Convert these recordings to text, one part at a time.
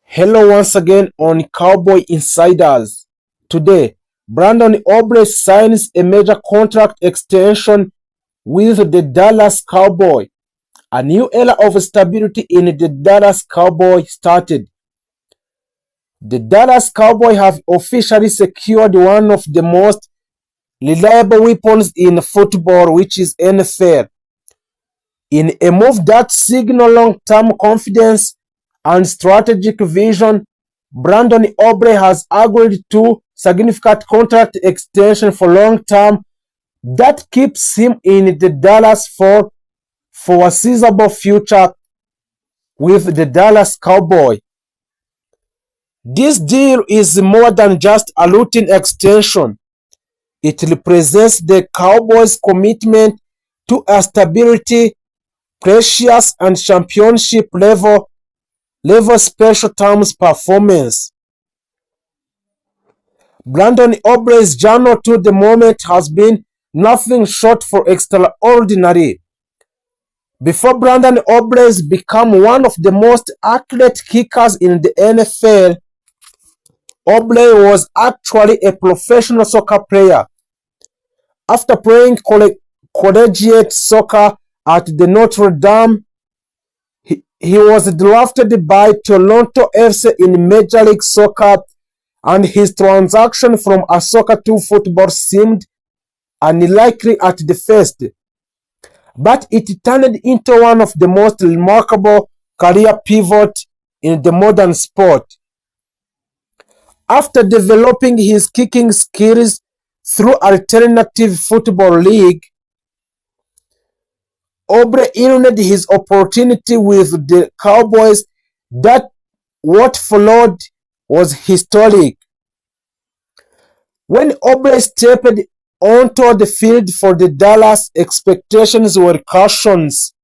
Hello once again on Cowboy Insiders. Today, Brandon Aubrey signs a major contract extension with the Dallas Cowboy. A new era of stability in the Dallas Cowboy started. The Dallas Cowboy have officially secured one of the most reliable weapons in football, which is NFL. In a move that signals long-term confidence and strategic vision, Brandon Aubrey has agreed to significant contract extension for long-term that keeps him in the Dallas for a foreseeable future with the Dallas Cowboy. This deal is more than just a routine extension. It represents the Cowboys' commitment to a stability, precious and championship level special terms performance. Brandon Aubrey's journey to the moment has been nothing short of extraordinary. Before Brandon Aubrey became one of the most accurate kickers in the NFL, Aubrey was actually a professional soccer player. After playing collegiate soccer at the Notre Dame, he was drafted by Toronto FC in Major League Soccer, and his transaction from a soccer to football seemed unlikely at the first. But it turned into one of the most remarkable career pivots in the modern sport. After developing his kicking skills through alternative football league, Aubrey earned his opportunity with the Cowboys. That what followed was historic. When Aubrey stepped onto the field for the Dallas, expectations were cautious,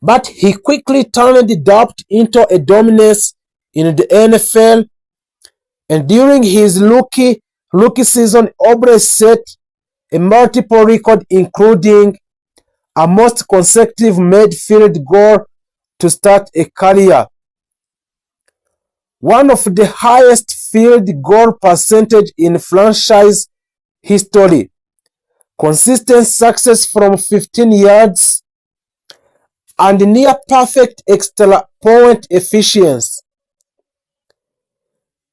but he quickly turned doubt into a dominance in the NFL. And during his rookie season, Aubrey set a multiple record, including a most consecutive made field goal to start a career, one of the highest field goal percentage in franchise history, consistent success from 15 yards, and near perfect extra point efficiency.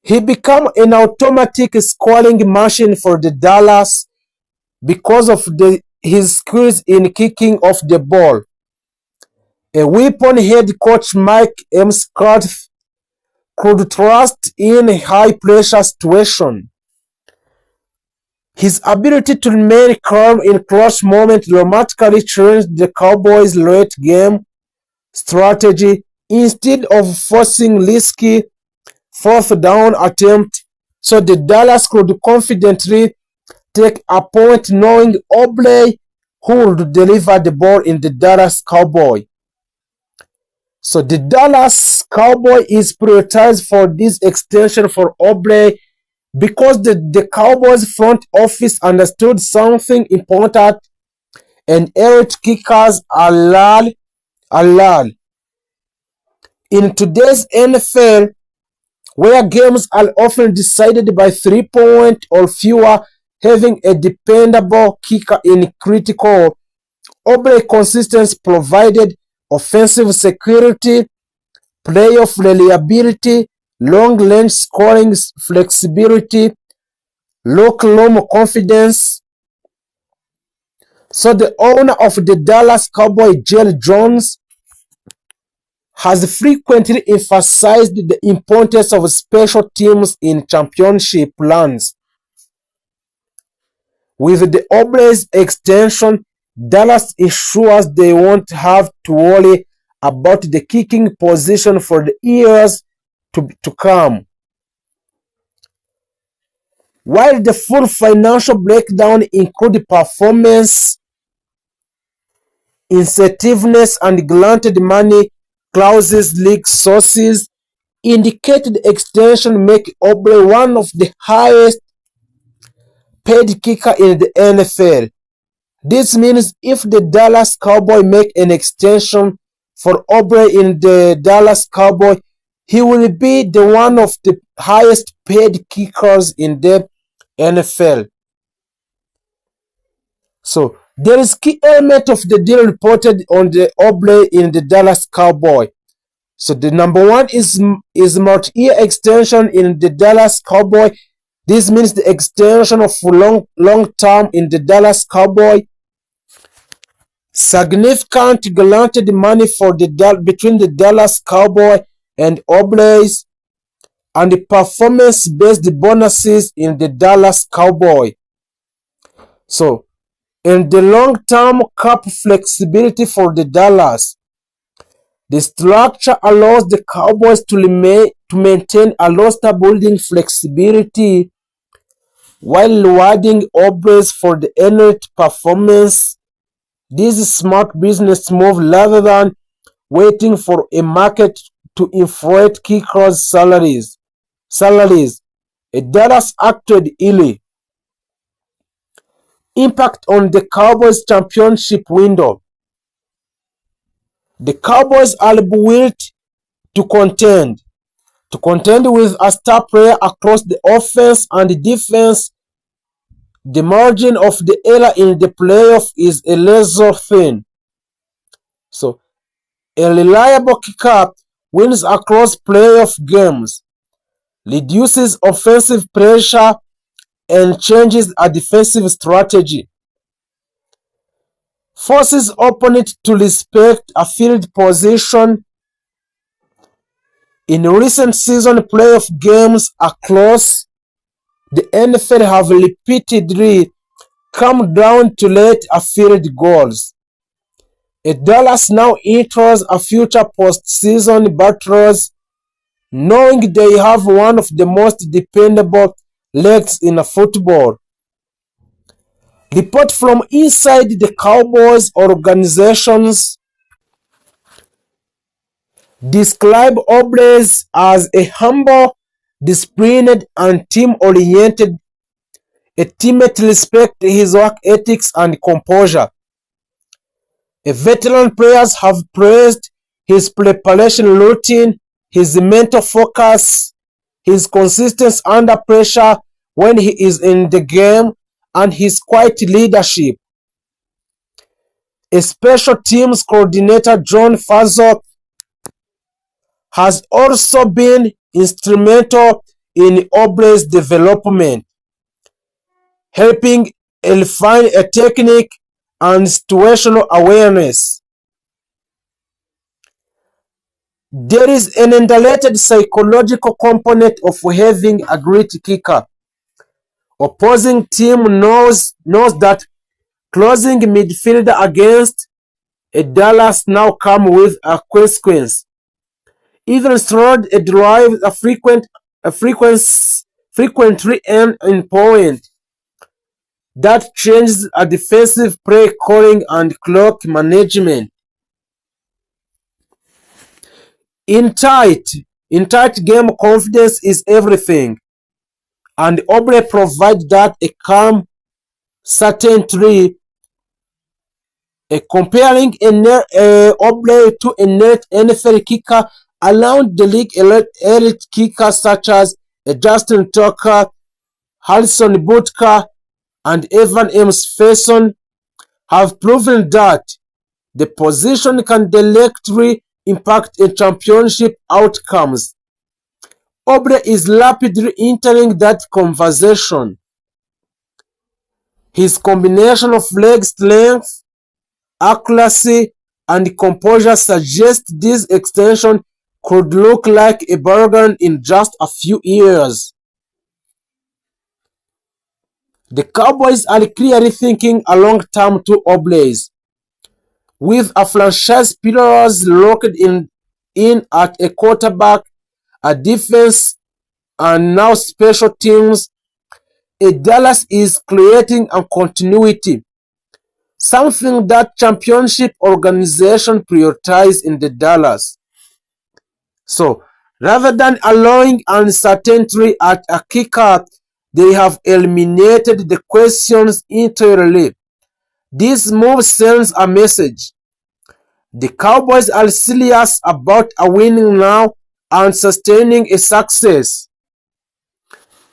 He became an automatic scoring machine for the Dallas because of his skills in kicking off the ball, a weapon head coach Mike Emscott could trust in high-pressure situations. His ability to remain calm in clutch moments dramatically changed the Cowboys' late game strategy. Instead of forcing risky fourth down attempts, so the Dallas could confidently take a point knowing Aubrey who would deliver the ball in the Dallas Cowboy. So the Dallas Cowboy is prioritized for this extension for Aubrey because the Cowboys front office understood something important, and elite kickers are rare. In today's NFL, where games are often decided by 3 points or fewer, having a dependable kicker in critical. Aubrey consistency provided offensive security, playoff reliability, long-range scoring flexibility, locker-room confidence. So the owner of the Dallas Cowboys, Jerry Jones, has frequently emphasized the importance of special teams in championship runs. With the Aubrey's extension, Dallas ensures they won't have to worry about the kicking position for the years to come. While the full financial breakdown includes performance, incentives, and granted money clauses, league sources indicate the extension make Aubrey one of the highest paid kicker in the NFL. This means if the Dallas Cowboys make an extension for Aubrey in the Dallas Cowboys, He will be the one of the highest paid kickers in the NFL. So there is key element of the deal reported on the Obley in the Dallas Cowboy. So the number one is multi-year extension in the Dallas Cowboy. This means the extension of long term in the Dallas Cowboy. Significant guaranteed money for between the Dallas Cowboy and Oblays, and the performance-based bonuses in the Dallas Cowboy. So, in the long-term cap flexibility for the Dallas, the structure allows the Cowboys to maintain a roster building flexibility while rewarding Oblays for the earned performance. This is smart business move rather than waiting for a market to inflate kickers' salaries. Dallas acted early. Impact on the Cowboys championship window. The Cowboys are built to contend. To contend with a star player across the offense and defense, the margin of the error in the playoff is a razor thin. So, a reliable kicker wins across playoff games, reduces offensive pressure, and changes a defensive strategy. Forces opponent to respect a field position. In recent season playoff games across the NFL have repeatedly come down to late field goals. Dallas now enters a future postseason battles knowing they have one of the most dependable legs in football. Report from inside the Cowboys organizations describe Oblays as a humble, disciplined, and team-oriented. A teammate respects his work ethics and composure. Veteran players have praised his preparation routine, his mental focus, his consistency under pressure when he is in the game, and his quiet leadership. A special teams coordinator, John Fazok, has also been instrumental in Oblay's development, helping refine a technique and situational awareness. There is an underrated psychological component of having a great kicker. Opposing team knows that closing midfielder against a Dallas now come with a consequence. Even throwing a drive frequently end in point. That changes a defensive play calling and clock management. In tight game, confidence is everything, and Obley provides that a calm certainty. Comparing Obley to a net NFL kicker around the league, elite kickers such as Justin Tucker, Harrison Butker, and Evan Faison have proven that the position can directly impact a championship outcomes. Obley is rapidly entering that conversation. His combination of leg strength, accuracy, and composure suggests this extension could look like a bargain in just a few years. The Cowboys are clearly thinking a long-term to Oblays, with a franchise pillars locked in at a quarterback, a defense, and now special teams. Dallas is creating a continuity, something that championship organization prioritize in the Dallas. So, rather than allowing uncertainty at a kicker, they have eliminated the questions entirely. This move sends a message. The Cowboys are serious about a winning now, and sustaining a success.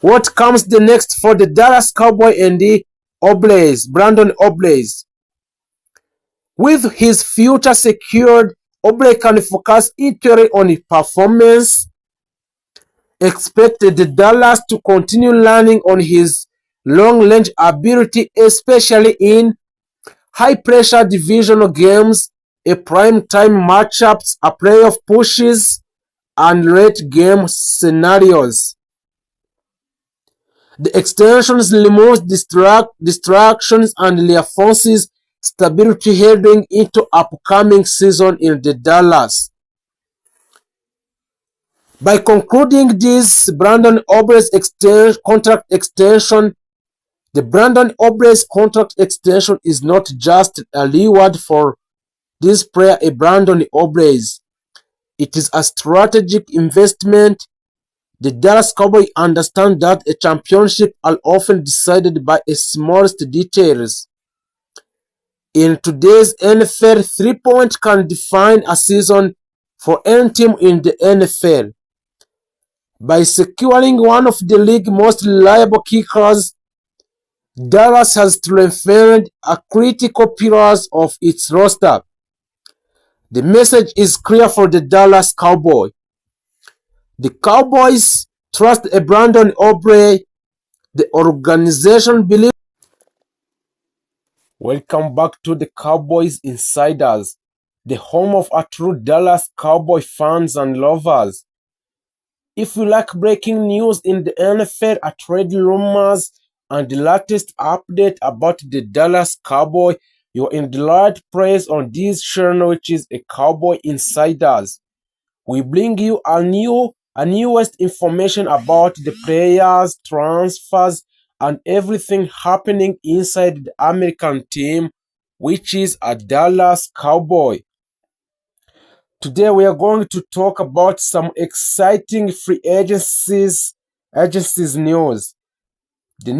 What comes the next for the Dallas Cowboys and the Brandon Obles? With his future secured, Oble can focus entirely on his performance. Expect the Dallas to continue learning on his long-range ability, especially in high-pressure divisional games, a prime-time matchups, a playoff pushes, and late-game scenarios. The extensions remove distractions and reinforces stability heading into upcoming season in the Dallas. By concluding this Brandon Obre's contract extension, the Brandon Obre's contract extension is not just a reward for this player, Brandon Obre's. It is a strategic investment. The Dallas Cowboys understand that a championship are often decided by the smallest details. In today's NFL, 3 points can define a season for any team in the NFL. By securing one of the league's most reliable kickers, Dallas has strengthened a critical pillars of its roster. The message is clear for the Dallas Cowboys. The Cowboys trust Brandon Obre. The organization believes. Welcome back to the Cowboys Insiders, the home of a true Dallas Cowboy fans and lovers. If you like breaking news in the NFL, trade rumors, and the latest update about the Dallas Cowboy, you're in the right place on this channel, which is a Cowboy Insiders. We bring you newest information about the players, transfers, and everything happening inside the American team, which is a Dallas Cowboy. Today we are going to talk about some exciting free agencies news. The